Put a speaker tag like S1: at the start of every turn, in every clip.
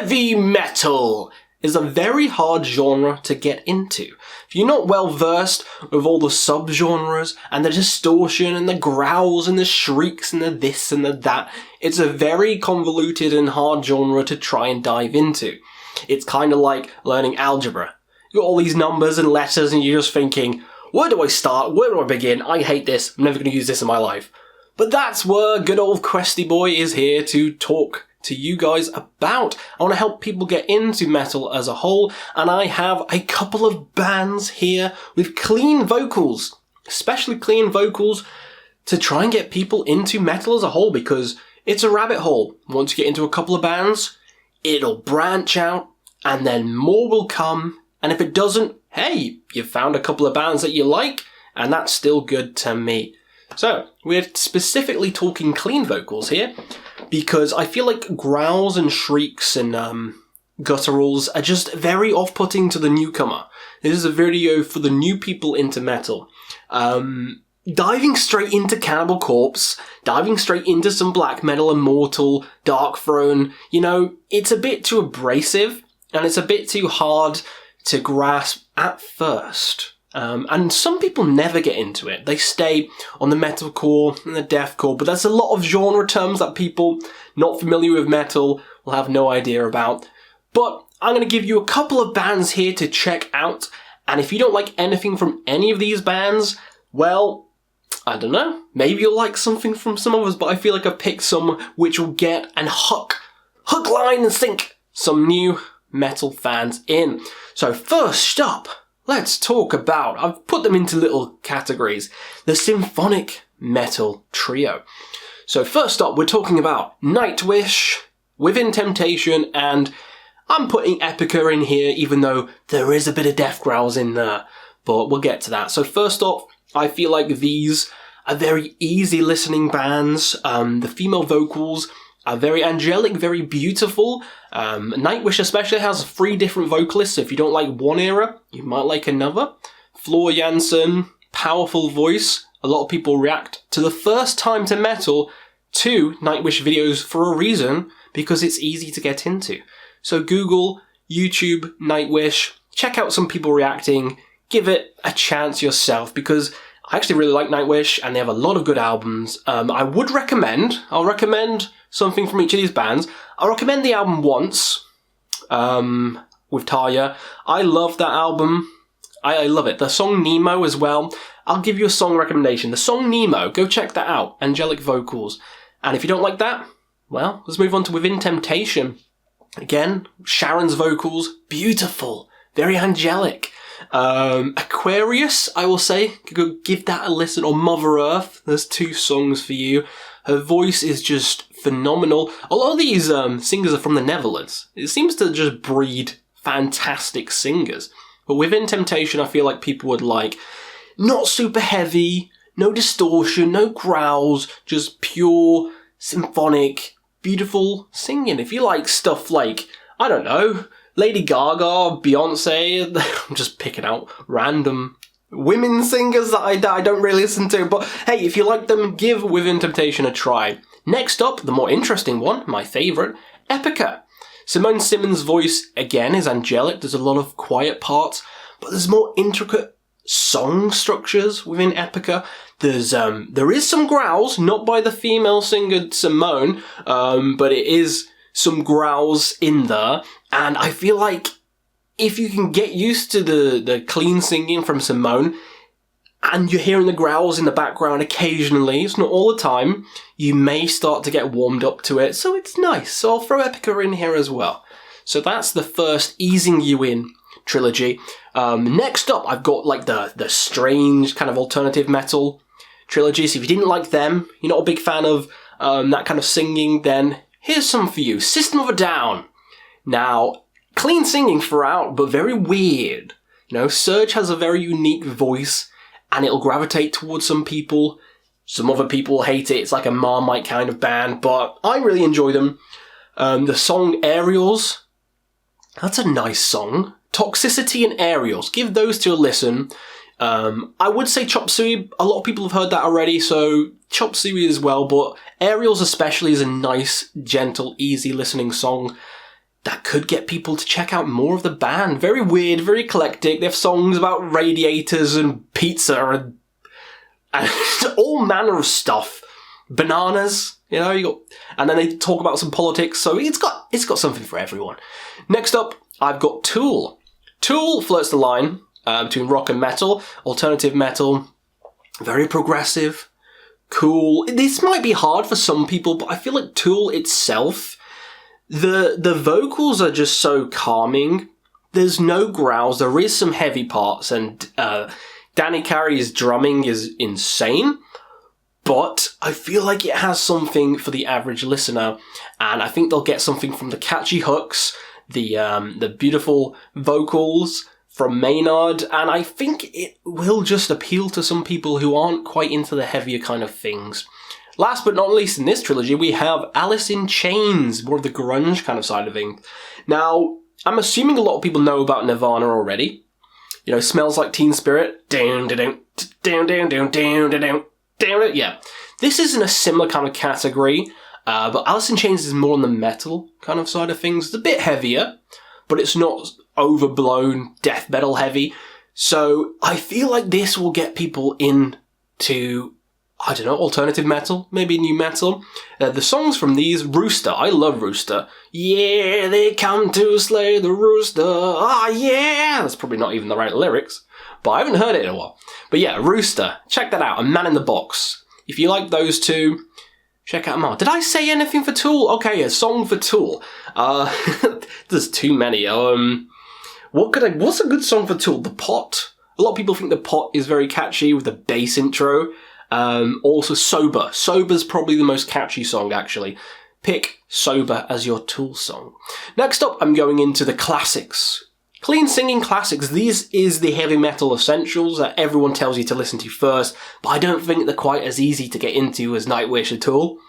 S1: Heavy metal is a very hard genre to get into. If you're not well versed with all the subgenres and the distortion and the growls and the shrieks and the this and the that, it's a very convoluted and hard genre to try and dive into. It's kind of like learning algebra. You got all these numbers and letters and you're just thinking, where do I start? Where do I begin? I hate this. I'm never going to use this in my life. But that's where good old Questy Boy is here to talk to you guys about. I want to help people get into metal as a whole, and I have a couple of bands here with clean vocals, especially clean vocals, to try and get people into metal as a whole, because it's a rabbit hole. Once you get into a couple of bands, it'll branch out, and then more will come, and if it doesn't, hey, you've found a couple of bands that you like, and that's still good to me. So, we're specifically talking clean vocals here, because I feel like growls and shrieks and gutturals are just very off-putting to the newcomer. This is a video for the new people into metal. Diving straight into Cannibal Corpse, diving straight into some black metal, Immortal, Dark Throne, it's a bit too abrasive, and it's a bit too hard to grasp at first. And some people never get into it. They stay on the metalcore and the deathcore, but there's a lot of genre terms that people not familiar with metal will have no idea about. But I'm going to give you a couple of bands here to check out, and if you don't like anything from any of these bands, well, I don't know, maybe you'll like something from some others, but I feel like I've picked some which will get and hook, line and sink some new metal fans in. So first up, let's talk about, I've put them into little categories, the Symphonic Metal Trio. So first up, we're talking about Nightwish, Within Temptation, and I'm putting Epica in here, even though there is a bit of death growls in there, but we'll get to that. So first up, I feel like these are very easy listening bands. The female vocals are very angelic, very beautiful. Nightwish especially has 3 different vocalists, so if you don't like one era, you might like another. Floor Jansen, powerful voice. A lot of people react to the first time to metal to Nightwish videos for a reason, because it's easy to get into. So Google, YouTube, Nightwish, check out some people reacting, give it a chance yourself, because I actually really like Nightwish, and they have a lot of good albums. I'll recommend something from each of these bands. I'll recommend the album Once, with Tarja. I love that album. I love it. The song Nemo as well. I'll give you a song recommendation. The song Nemo, go check that out. Angelic vocals. And if you don't like that, well, let's move on to Within Temptation. Again, Sharon's vocals, beautiful, very angelic. Aquarius, I will say, go give that a listen, or Mother Earth. There's 2 songs for you. Her voice is just phenomenal. A lot of these singers are from the Netherlands. It seems to just breed fantastic singers. But Within Temptation, I feel like people would like not super heavy, no distortion, no growls, just pure, symphonic, beautiful singing. If you like stuff like, I don't know, Lady Gaga, Beyonce, I'm just picking out random women singers that I don't really listen to, but hey, if you like them, give Within Temptation a try. Next up, the more interesting one, my favourite, Epica. Simone Simmons' voice, again, is angelic. There's a lot of quiet parts, but there's more intricate song structures within Epica. There is some growls, not by the female singer Simone, but it is some growls in there, and I feel like if you can get used to the clean singing from Simone, and you're hearing the growls in the background occasionally, it's not all the time, you may start to get warmed up to it, so it's nice. So I'll throw Epica in here as well. So that's the first easing you in trilogy. Next up, I've got like the strange kind of alternative metal trilogy. So if you didn't like them, you're not a big fan of that kind of singing, then here's some for you. System of a Down. Now, clean singing throughout, but very weird. Serge has a very unique voice, and it'll gravitate towards some people. Some other people hate it. It's like a Marmite kind of band, but I really enjoy them. The song Aerials, that's a nice song. Toxicity and Aerials, give those 2 a listen. I would say Chop Suey, a lot of people have heard that already, so Chop Suey as well, but Aerials especially is a nice, gentle, easy listening song. that could get people to check out more of the band. Very weird, very eclectic. They have songs about radiators and pizza and all manner of stuff. Bananas, and then they talk about some politics, so it's got something for everyone. Next up, I've got Tool. Tool flirts the line between rock and metal, alternative metal, very progressive, cool. This might be hard for some people, but I feel like Tool itself, the vocals are just so calming. There's no growls, there is some heavy parts, and Danny Carey's drumming is insane, but I feel like it has something for the average listener, and I think they'll get something from the catchy hooks, the beautiful vocals from Maynard, and I think it will just appeal to some people who aren't quite into the heavier kind of things. Last but not least in this trilogy, we have Alice in Chains, more of the grunge kind of side of things. Now, I'm assuming a lot of people know about Nirvana already. Smells Like Teen Spirit. Down, down, down, down, down, down, down, down. Yeah. This is in a similar kind of category, but Alice in Chains is more on the metal kind of side of things. It's a bit heavier, but it's not overblown death metal heavy. So I feel like this will get people into, I don't know, alternative metal, maybe new metal. The songs from these, Rooster, I love Rooster. Yeah, they come to slay the rooster. Ah, yeah. That's probably not even the right lyrics, but I haven't heard it in a while. But yeah, Rooster, check that out. A Man in the Box. If you like those two, check out them out. Did I say anything for Tool? Okay, a song for Tool. There's too many. What's a good song for Tool? The Pot. A lot of people think The Pot is very catchy with the bass intro. Also Sober. Sober's probably the most catchy song, actually. Pick Sober as your Tool song. Next up, I'm going into the classics. Clean singing classics. These is the heavy metal essentials that everyone tells you to listen to first, but I don't think they're quite as easy to get into as Nightwish or Tool,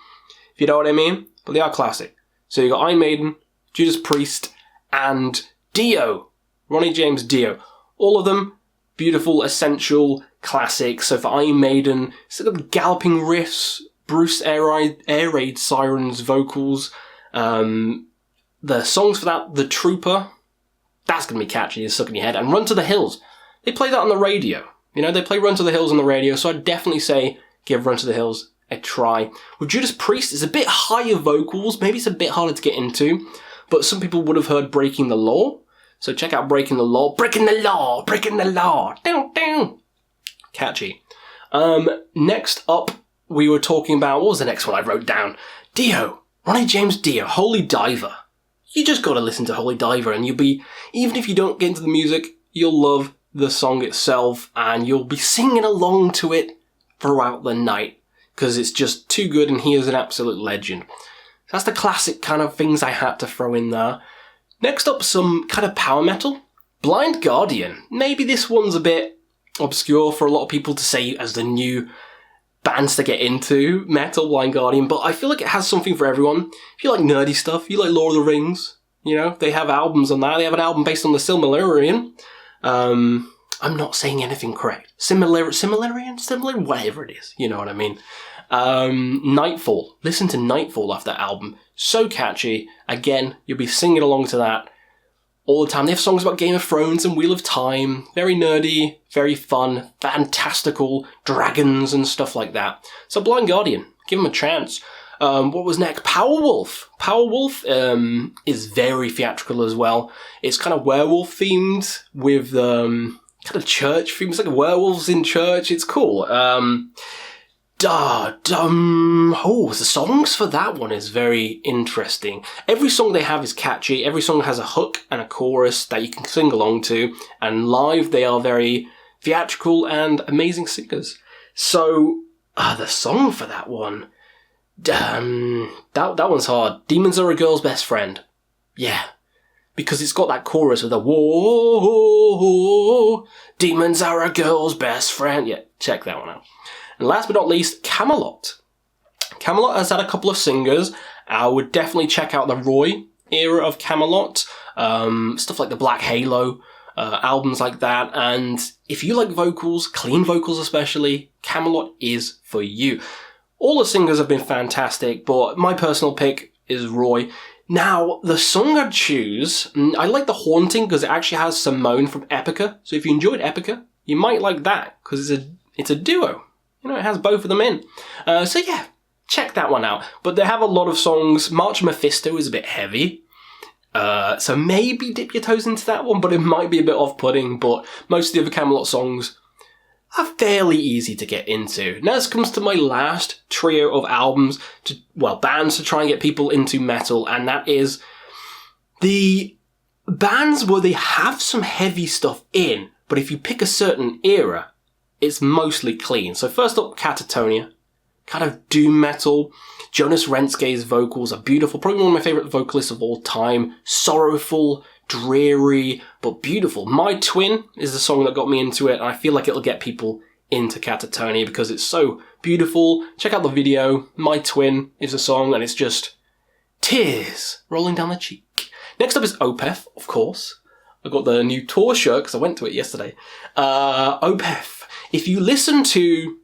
S1: if you know what I mean. But they are classic. So you got Iron Maiden, Judas Priest, and Dio. Ronnie James Dio. All of them beautiful, essential classics. So for Iron Maiden, sort of galloping riffs, Bruce Air Raid Sirens vocals. The songs for that, The Trooper, that's going to be catchy, it's stuck in your head. And Run to the Hills. They play that on the radio. They play Run to the Hills on the radio, so I'd definitely say give Run to the Hills a try. With Judas Priest, it's a bit higher vocals, maybe it's a bit harder to get into, but some people would have heard Breaking the Law. So check out Breaking the Law. Breaking the Law! Breaking the Law! Down, down! Catchy. Next up, we were talking about, what was the next one I wrote down? Dio. Ronnie James Dio. Holy Diver. You just gotta listen to Holy Diver and even if you don't get into the music, you'll love the song itself and you'll be singing along to it throughout the night because it's just too good and he is an absolute legend. That's the classic kind of things I had to throw in there. Next up, some kind of power metal. Blind Guardian. Maybe this one's a bit obscure for a lot of people to say as the new bands to get into metal, Blind Guardian, but I feel like it has something for everyone. If you like nerdy stuff, you like Lord of the Rings, they have albums on that. They have an album based on the Silmarillion. I'm not saying anything correct. Silmarillion, whatever it is, you know what I mean. Nightfall. Listen to Nightfall off that album. So catchy. Again, you'll be singing along to that all the time. They have songs about Game of Thrones and Wheel of Time. Very nerdy, very fun, fantastical, dragons and stuff like that. So Blind Guardian, give them a chance. What was next? Powerwolf. Powerwolf is very theatrical as well. It's kind of werewolf themed with kind of church themes, like werewolves in church. It's cool. The songs for that one is very interesting. Every song they have is catchy. Every song has a hook and a chorus that you can sing along to. And live, they are very theatrical and amazing singers. So, the song for that one, that one's hard. Demons Are a Girl's Best Friend. Yeah. Because it's got that chorus with the whoa, demons are a girl's best friend. Yeah, check that one out. And last but not least, Kamelot. Kamelot has had a couple of singers. I would definitely check out the Roy era of Kamelot. Stuff like the Black Halo, albums like that. And if you like vocals, clean vocals especially, Kamelot is for you. All the singers have been fantastic, but my personal pick is Roy. Now, the song I'd choose, I like The Haunting because it actually has Simone from Epica. So if you enjoyed Epica, you might like that because it's a duo. You know, it has both of them in. So yeah, check that one out. But they have a lot of songs. March of Mephisto is a bit heavy. So maybe dip your toes into that one, but it might be a bit off-putting. But most of the other Kamelot songs are fairly easy to get into. Now this comes to my last trio of albums, bands to try and get people into metal, and that is the bands where they have some heavy stuff in, but if you pick a certain era, it's mostly clean. So first up, Katatonia. Kind of doom metal. Jonas Renske's vocals are beautiful. Probably one of my favourite vocalists of all time. Sorrowful, dreary, but beautiful. My Twin is the song that got me into it, and I feel like it'll get people into Katatonia because it's so beautiful. Check out the video. My Twin is a song, and it's just tears rolling down the cheek. Next up is Opeth, of course. I got the new tour shirt because I went to it yesterday. Opeth. If you listen to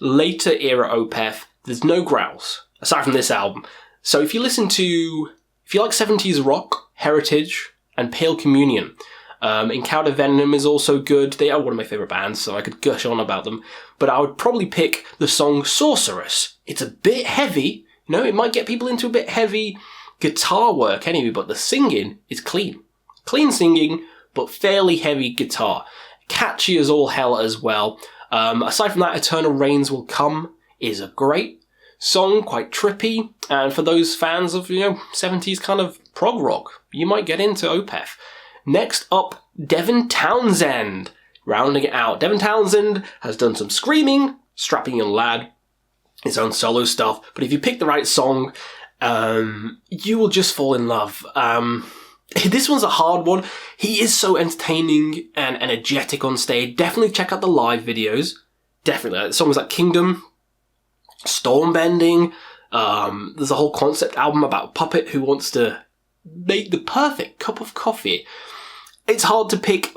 S1: later era Opeth, there's no growls, aside from this album. So if you like 70s rock, Heritage, and Pale Communion, Encounter Venom is also good. They are one of my favourite bands, so I could gush on about them. But I would probably pick the song Sorceress. It's a bit heavy, you know, it might get people into a bit heavy guitar work anyway, but the singing is clean. Clean singing, but fairly heavy guitar. Catchy as all hell as well. Aside from that, Eternal Rains Will Come is a great song, quite trippy, and for those fans of, 70s kind of prog rock, you might get into Opeth. Next up, Devin Townsend, rounding it out. Devin Townsend has done some screaming, strapping young lad, his own solo stuff, but if you pick the right song, you will just fall in love. This one's a hard one. He is so entertaining and energetic on stage. Definitely check out the live videos. Definitely. Songs like Kingdom, Stormbending. There's a whole concept album about a puppet who wants to make the perfect cup of coffee. It's hard to pick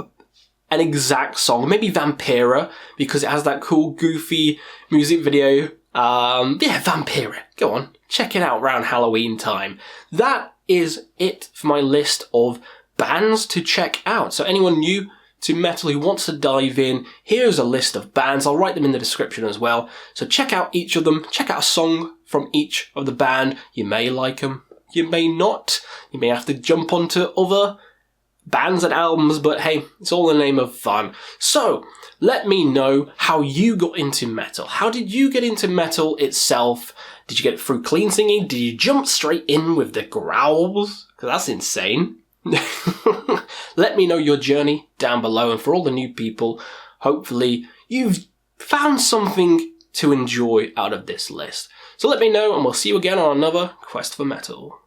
S1: an exact song. Maybe Vampira, because it has that cool, goofy music video. Vampira. Go on. Check it out around Halloween time. That is it for my list of bands to check out. So anyone new to metal who wants to dive in, here's a list of bands. I'll write them in the description as well. So check out each of them. Check out a song from each of the band. You may like them. You may not. You may have to jump onto other bands and albums, but hey, it's all in the name of fun. So let me know how you got into metal. How did you get into metal itself? Did you get it through clean singing? Did you jump straight in with the growls? Because that's insane. Let me know your journey down below, and for all the new people, hopefully you've found something to enjoy out of this list. So let me know, and we'll see you again on another Quest for Metal.